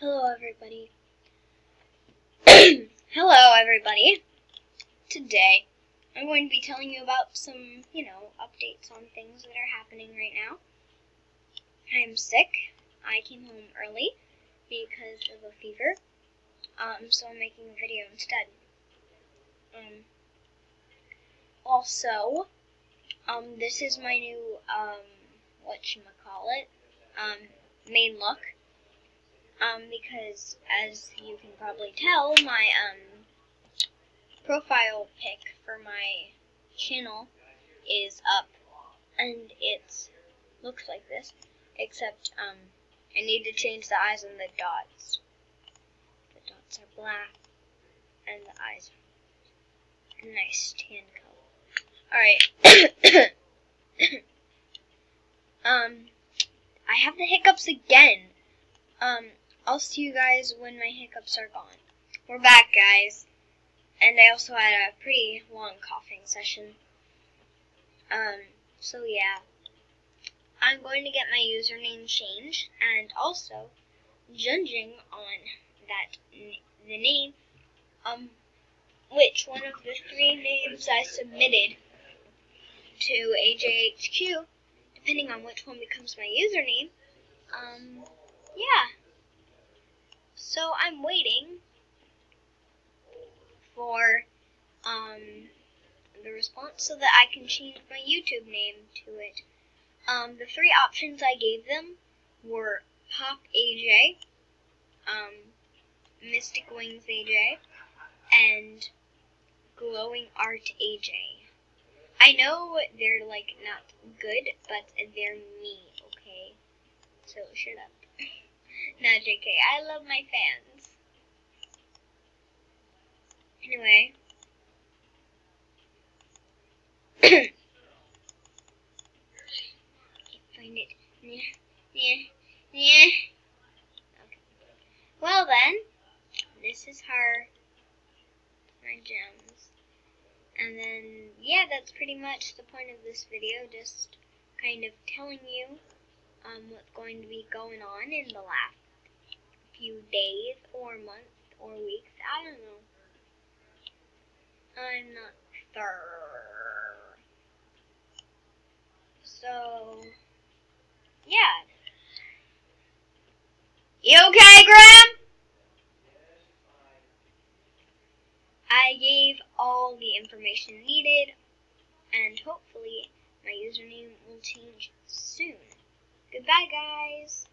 Hello, everybody. Hello, everybody. Today, I'm going to be telling you about some, updates on things that are happening right now. I'm sick. I came home early because of a fever. So I'm making a video instead. Also, this is my new, main look. Because as you can probably tell, my, profile pic for my channel is up, and it looks like this, except, I need to change the eyes and the dots. The dots are black, and the eyes are a nice tan color. Alright. I have the hiccups again. I'll see you guys when my hiccups are gone. We're back, guys. And I also had a pretty long coughing session. So yeah. I'm going to get my username changed, and also, judging on the name, which one of the 3 names I submitted to AJHQ, depending on which one becomes my username, yeah. So I'm waiting for, the response so that I can change my YouTube name to it. The 3 options I gave them were Pop AJ, Mystic Wings AJ, and Glowing Art AJ. I know they're, not good, but they're me, okay? So, shut up. Nah, JK, I love my fans. Anyway. Can't find it. Yeah. Okay. Well then, this is her. My gems. And then, yeah, that's pretty much the point of this video, just kind of telling you what's going to be going on in the last few days or months or weeks. I don't know. I'm not sure. So, yeah. You okay, Graham? I gave all the information needed, and hopefully my username will change soon. Goodbye, guys.